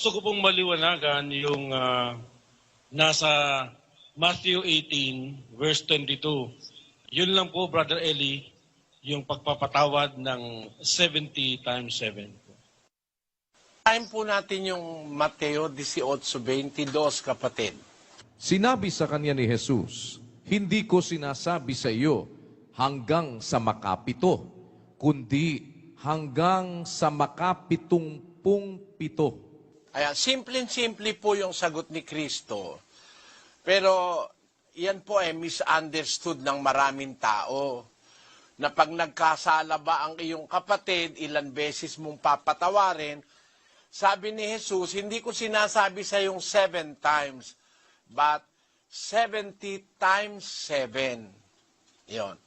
Gusto ko pong maliwanagan yung nasa Matthew 18, verse 22. Yun lang po, Brother Eli, yung pagpapatawad ng 70 times 7. Time po natin yung Mateo 18:22, kapatid. Sinabi sa kanya ni Jesus, "Hindi ko sinasabi sa iyo hanggang sa makapito, kundi hanggang sa makapitumpung-pito." Ayan, simple-simple po yung sagot ni Kristo. Pero yan po ay misunderstood ng maraming tao. Na pag nagkasala ba ang iyong kapatid, ilan beses mong papatawarin, sabi ni Jesus, hindi ko sinasabi sa yung 7 times, but 70 times 7. Yon.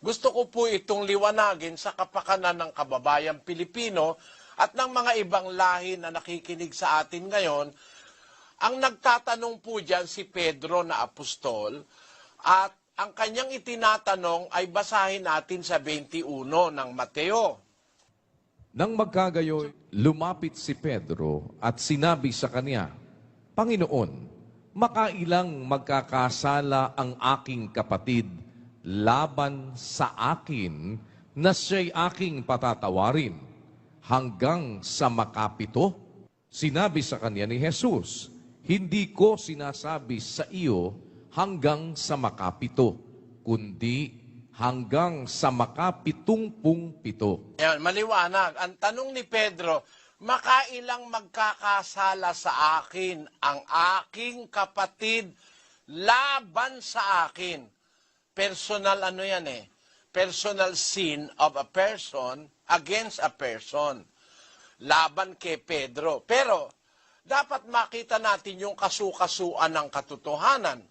Gusto ko po itong liwanagin sa kapakanan ng kababayang Pilipino at ng mga ibang lahi na nakikinig sa atin ngayon. Ang nagtatanong po dyan si Pedro na apostol at ang kanyang itinatanong ay basahin natin sa 21 ng Mateo. Nang magkagayoy, lumapit si Pedro at sinabi sa kanya, "Panginoon, makailang magkakasala ang aking kapatid laban sa akin na siya'y aking patatawarin? Hanggang sa makapito?" Sinabi sa kanya ni Jesus, "Hindi ko sinasabi sa iyo hanggang sa makapito, kundi hanggang sa makapitumpung-pito." Ayan, maliwanag. Ang tanong ni Pedro, makailang magkakasala sa akin ang aking kapatid laban sa akin? Personal ano yan eh? Personal sin of a person against a person. Laban kay Pedro. Pero, dapat makita natin yung kasukasuan ng katotohanan.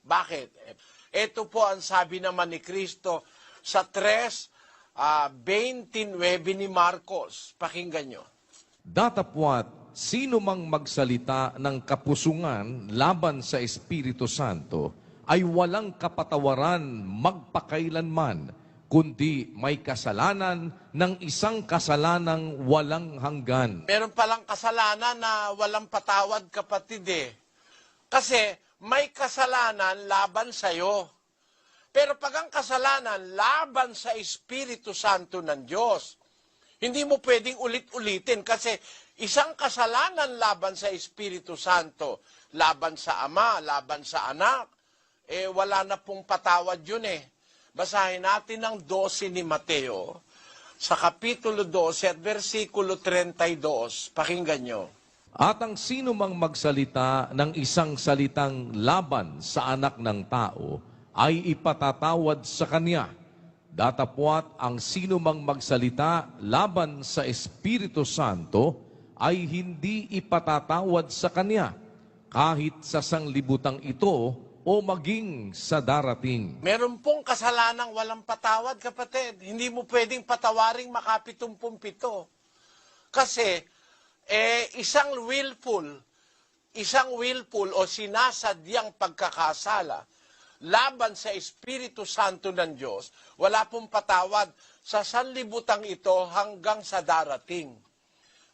Bakit? Ito po ang sabi naman ni Kristo sa 3:29 ni Marcos. Pakinggan nyo. Datapwat, sino mang magsalita ng kapusungan laban sa Espiritu Santo ay walang kapatawaran magpakailanman, kundi may kasalanan ng isang kasalanang walang hanggan. Meron palang kasalanan na walang patawad, kapatid eh. Kasi may kasalanan laban sa'yo. Pero pag ang kasalanan laban sa Espiritu Santo ng Diyos, hindi mo pwedeng ulit-ulitin kasi isang kasalanan laban sa Espiritu Santo, laban sa Ama, laban sa Anak, wala na pong patawad yun eh. Basahin natin ang 12 ni Mateo sa Kapitulo 12 at versikulo 32. Pakinggan nyo. At ang sino mang magsalita ng isang salitang laban sa anak ng tao ay ipatatawad sa kanya. Datapwat ang sino mang magsalita laban sa Espiritu Santo ay hindi ipatatawad sa kanya, kahit sa sanglibutang ito o maging sa darating. Meron pong kasalanang walang patawad, kapatid. Hindi mo pwedeng patawaring makapitumpung-pito. Kasi, isang willful o sinasadyang pagkakasala laban sa Espiritu Santo ng Diyos, wala pong patawad sa sanlibutang ito hanggang sa darating.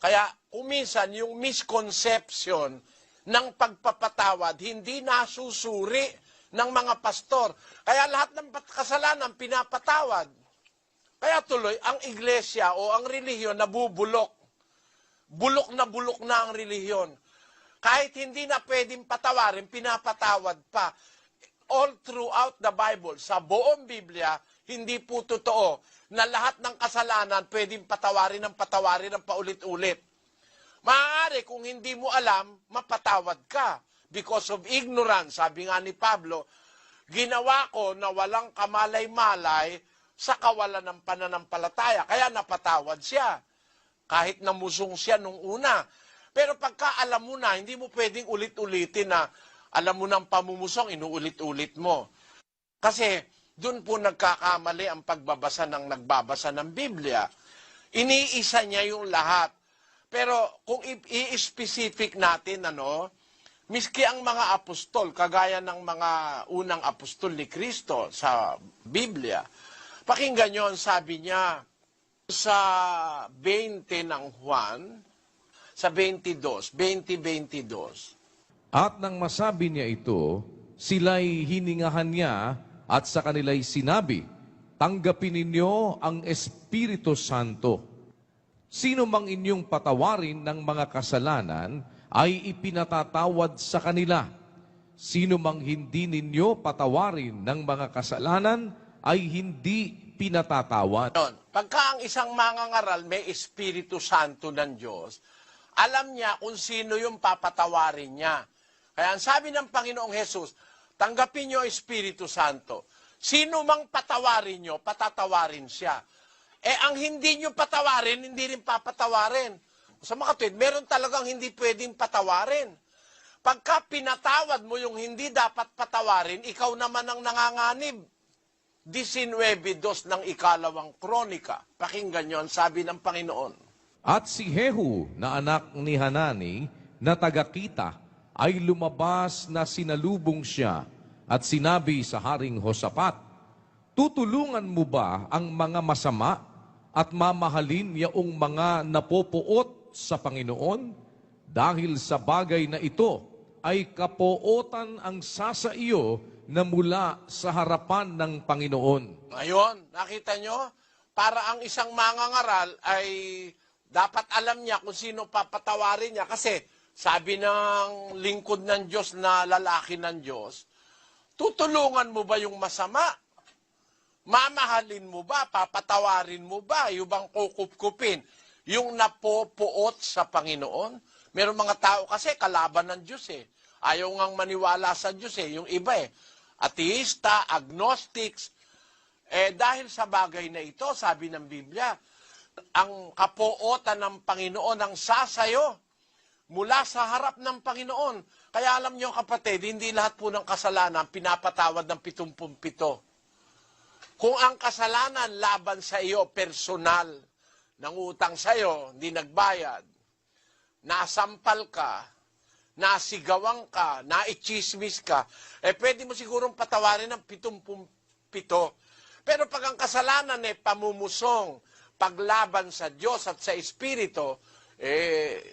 Kaya, kuminsan, yung misconception ng pagpapatawad, hindi nasusuri ng mga pastor. Kaya lahat ng kasalanan pinapatawad. Kaya tuloy, ang iglesia o ang relihiyon nabubulok. Bulok na ang relihiyon. Kahit hindi na pwedeng patawarin, pinapatawad pa. All throughout the Bible, sa buong Biblia, hindi po totoo na lahat ng kasalanan pwedeng patawarin ng paulit-ulit. Maaari kung hindi mo alam, mapatawad ka. Because of ignorance, sabi nga ni Pablo, ginawa ko na walang kamalay-malay sa kawalan ng pananampalataya. Kaya napatawad siya. Kahit namusong siya nung una. Pero pagka alam mo na, hindi mo pwedeng ulit-ulitin na alam mo ng pamumusong, inuulit-ulit mo. Kasi doon po nagkakamali ang pagbabasa ng nagbabasa ng Biblia. Iniisa niya yung lahat. Pero kung i-specific natin, miski ang mga apostol, kagaya ng mga unang apostol ni Kristo sa Biblia, pakinggan nyo ang sabi niya sa 20 ng Juan, sa 22, 20-22. At nang masabi niya ito, sila'y hiningahan niya at sa kanila'y sinabi, tanggapin ninyo ang Espiritu Santo. Sino mang inyong patawarin ng mga kasalanan ay ipinatatawad sa kanila. Sino mang hindi ninyo patawarin ng mga kasalanan ay hindi pinatatawad. Pagka ang isang mangangaral may Espiritu Santo ng Diyos, alam niya kung sino yung papatawarin niya. Kaya ang sabi ng Panginoong Hesus, tanggapin niyo Espiritu Santo. Sino mang patawarin niyo, patatawarin siya. Ang hindi niyo patawarin, hindi rin papatawarin. Sa mga kapatid, meron talagang hindi pwedeng patawarin. Pagka pinatawad mo yung hindi dapat patawarin, ikaw naman ang nanganganib. 19:2 ng ikalawang kronika. Pakinggan niyo ang sabi ng Panginoon. At si Jehu na anak ni Hanani na taga-Kita ay lumabas na sinalubong siya at sinabi sa Haring Hosapat, tutulungan mo ba ang mga masama at mamahalin yaong mga napopuot sa Panginoon? Dahil sa bagay na ito ay kapuotan ang sasa iyo na mula sa harapan ng Panginoon. Ngayon, nakita nyo? Para ang isang mangangaral ay dapat alam niya kung sino papatawarin niya. Kasi sabi ng lingkod ng Diyos na lalaki ng Diyos, tutulungan mo ba yung masama? Mamahalin mo ba? Papatawarin mo ba? Yung bang kukupkupin? Yung napopuot sa Panginoon? Meron mga tao kasi kalaban ng Diyos eh. Ayaw ngang maniwala sa Diyos eh. Yung iba eh. Ateista, agnostics. Dahil sa bagay na ito, sabi ng Biblia, ang kapuotan ng Panginoon ang sasayo mula sa harap ng Panginoon. Kaya alam niyo kapatid, hindi lahat po ng kasalanan pinapatawad ng 77. Kung ang kasalanan laban sa iyo, personal, nangutang sa iyo, hindi nagbayad, nasampal ka, nasigawang ka, naichismis ka, pwede mo sigurong patawarin ng 77. Pero pag ang kasalanan pamumusong, paglaban sa Diyos at sa Espiritu,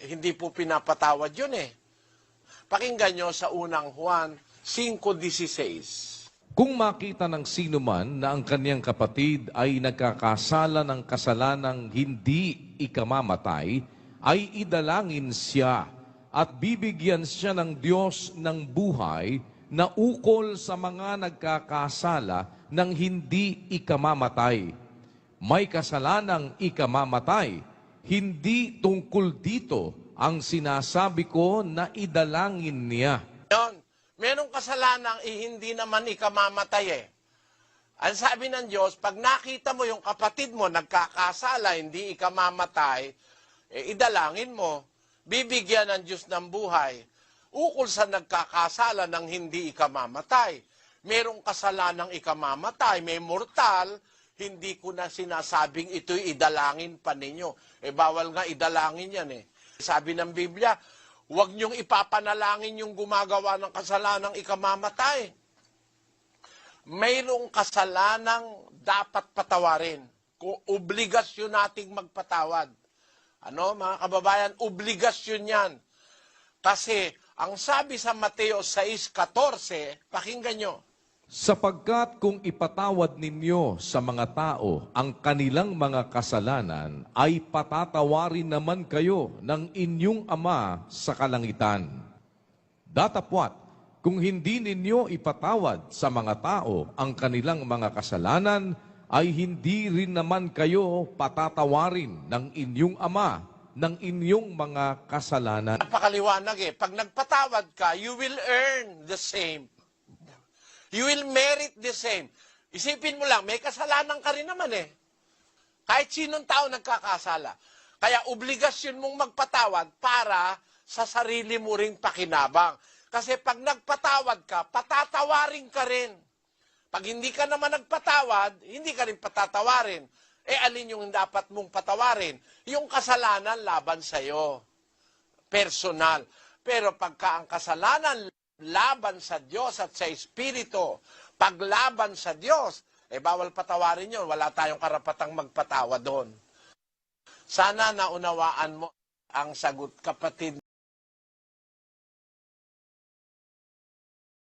hindi po pinapatawad yun Pakinggan nyo sa unang Juan 5:16. Kung makita ng sino man na ang kaniyang kapatid ay nagkakasala ng kasalanang hindi ikamamatay, ay idalangin siya at bibigyan siya ng Diyos ng buhay na ukol sa mga nagkakasala ng hindi ikamamatay. May kasalanang ikamamatay, hindi tungkol dito ang sinasabi ko na idalangin niya. Yun, merong kasalanang hindi naman ikamamatay Ang sabi ng Diyos, pag nakita mo yung kapatid mo nagkakasala, hindi ikamamatay, idalangin mo. Bibigyan ng Diyos ng buhay. Ukol sa nagkakasala ng hindi ikamamatay. Merong kasalanang ikamamatay, may mortal, hindi ko na sinasabing ito'y idalangin pa ninyo. Bawal nga idalangin yan Sabi ng Biblia, huwag niyong ipapanalangin yung gumagawa ng kasalanang ikamamatay. Mayroong kasalanang dapat patawarin. Kung obligasyon nating magpatawad. Mga kababayan, obligasyon yan. Kasi, ang sabi sa Mateo 6:14, pakinggan nyo. Sapagkat kung ipatawad ninyo sa mga tao ang kanilang mga kasalanan, ay patatawarin naman kayo ng inyong Ama sa kalangitan. Datapwat, kung hindi ninyo ipatawad sa mga tao ang kanilang mga kasalanan, ay hindi rin naman kayo patatawarin ng inyong Ama ng inyong mga kasalanan. Napakaliwanag Pag nagpatawad ka, you will earn the same. You will merit the same. Isipin mo lang, may kasalanan ka rin naman Kahit sinong tao nagkakasala. Kaya obligasyon mong magpatawad para sa sarili mo ring pakinabang. Kasi pag nagpatawad ka, patatawarin ka rin. Pag hindi ka naman nagpatawad, hindi ka rin patatawarin. Alin yung dapat mong patawarin? Yung kasalanan laban sa'yo. Personal. Pero pagka ang kasalanan laban sa Diyos at sa Espiritu, paglaban sa Diyos, bawal patawarin yun. Wala tayong karapatang magpatawad doon. Sana naunawaan mo Ang sagot, kapatid